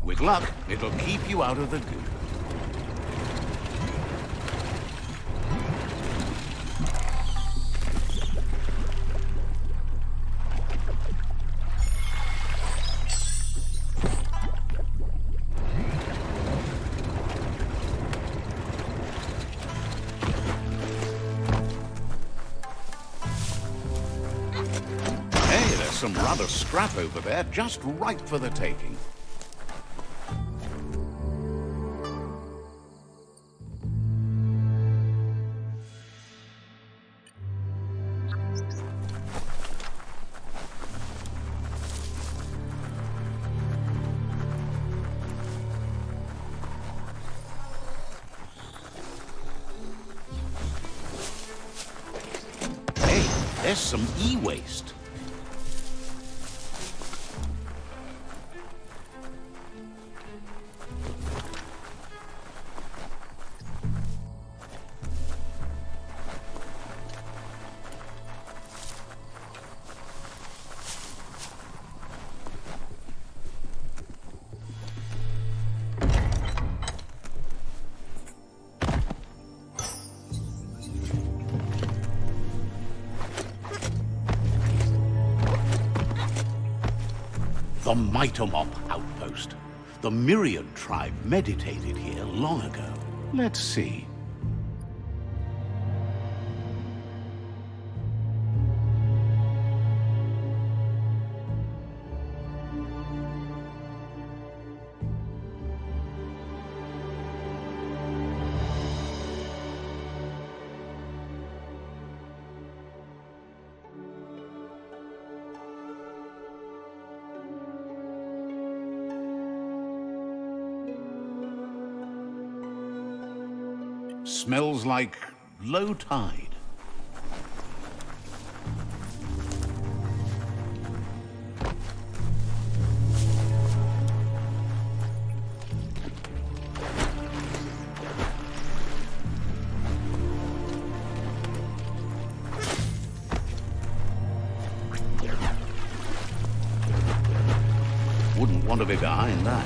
With luck, it'll keep you out of the goo. Hey, there's some rather scrap over there, just right for the taking. There's some e-waste. The Mitomop outpost. The Myriad tribe meditated here long ago. Let's see. Smells like low tide. Wouldn't want to be behind that.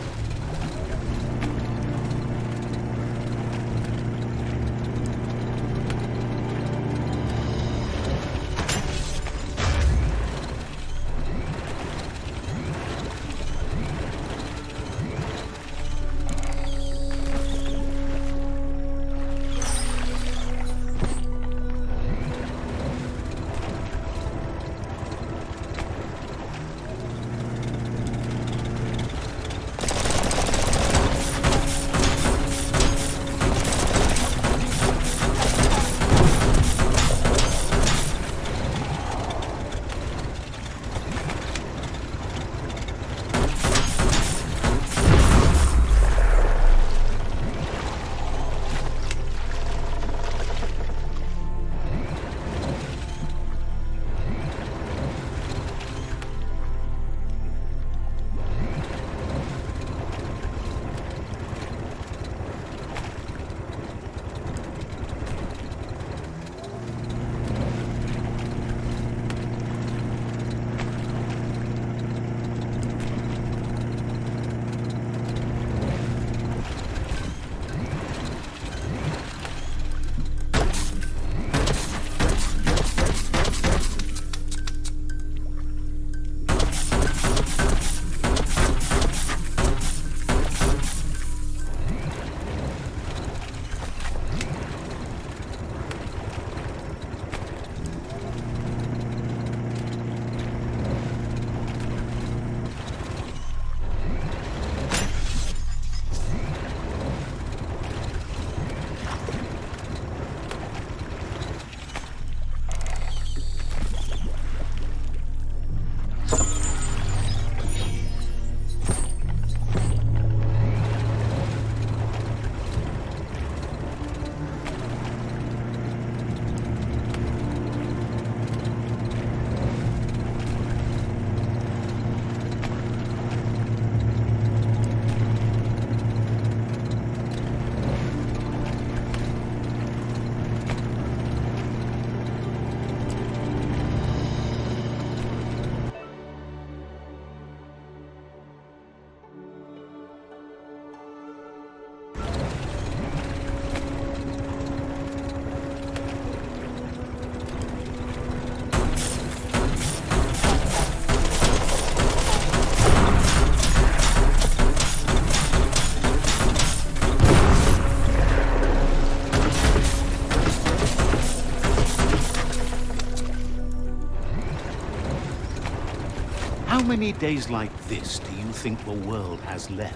How many days like this do you think the world has left?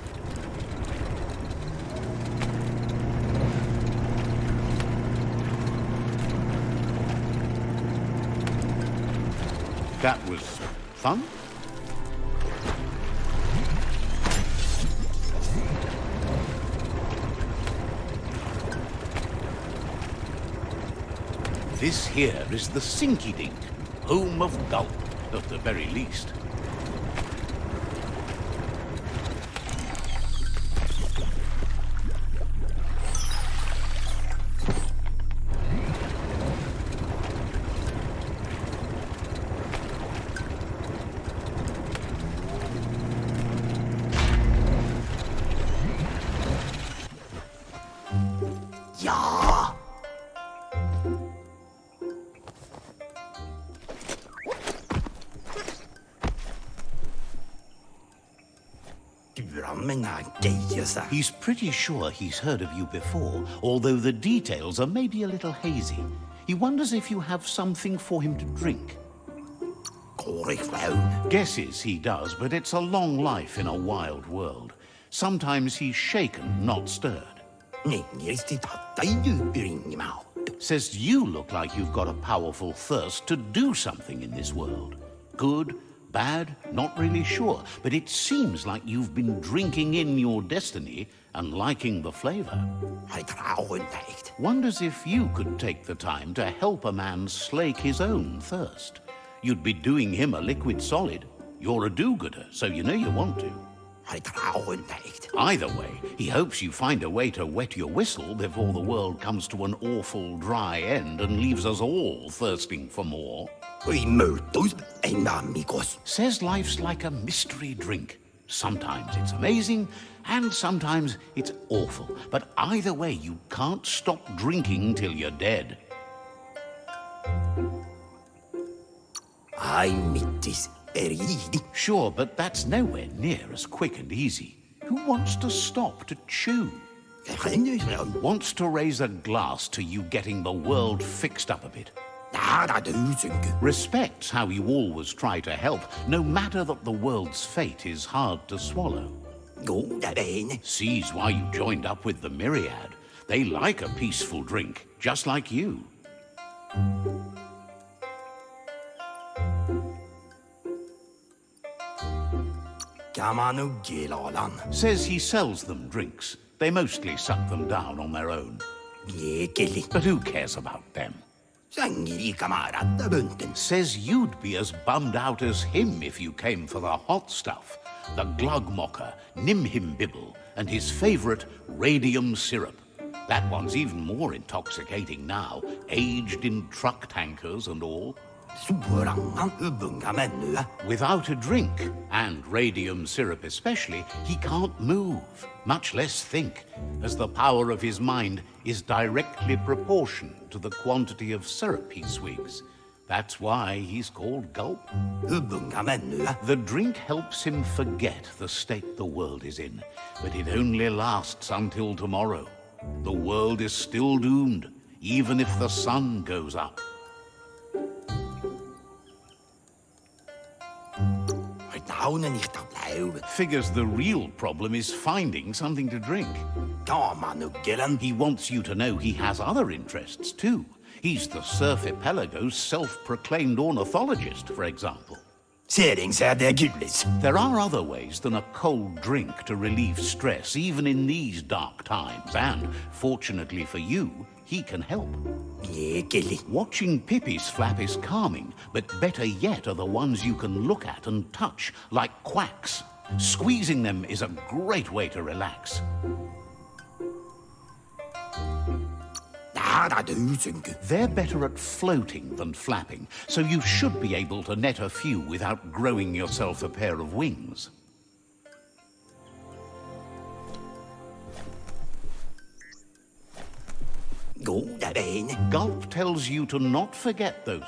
That was fun? This here is the Sinky Dink, home of Gulp, at the very least. Ja. He's pretty sure he's heard of you before, although the details are maybe a little hazy. He wonders if you have something for him to drink. Guesses he does, but it's a long life in a wild world. Sometimes he's shaken, not stirred. Says you look like you've got a powerful thirst to do something in this world. Good, bad, not really sure, but it seems like you've been drinking in your destiny and liking the flavor. Wonders if you could take the time to help a man slake his own thirst. You'd be doing him a liquid solid. You're a do-gooder, so you know you want to. Either way, he hopes you find a way to wet your whistle before the world comes to an awful dry end and leaves us all thirsting for more. Says life's like a mystery drink. Sometimes it's amazing, and sometimes it's awful. But either way, you can't stop drinking till you're dead. Sure, but that's nowhere near as quick and easy. Who wants to stop to chew? Wants to raise a glass to you getting the world fixed up a bit. Respects how you always try to help, no matter that the world's fate is hard to swallow. Sees why you joined up with the Myriad. They like a peaceful drink, just like you. Says he sells them drinks. They mostly suck them down on their own. But who cares about them? Says you'd be as bummed out as him if you came for the hot stuff. The Glugmocker, Nimhimbibble, and his favorite radium syrup. That one's even more intoxicating now, aged in truck tankers and all. Without a drink, and radium syrup especially, he can't move, much less think, as the power of his mind is directly proportioned to the quantity of syrup he swigs. That's why he's called Gulp. The drink helps him forget the state the world is in, but it only lasts until tomorrow. The world is still doomed, even if the sun goes up. Figures the real problem is finding something to drink. He wants you to know he has other interests too. He's the Surfipelago's self-proclaimed ornithologist, for example. There are other ways than a cold drink to relieve stress, even in these dark times, and, fortunately for you, he can help. Watching Pippi's flap is calming, but better yet are the ones you can look at and touch, like quacks. Squeezing them is a great way to relax. They're better at floating than flapping, so you should be able to net a few without growing yourself a pair of wings. Gulp tells you to not forget those.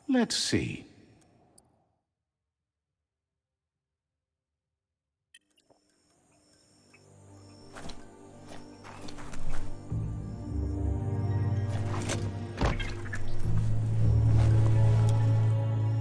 Let's see.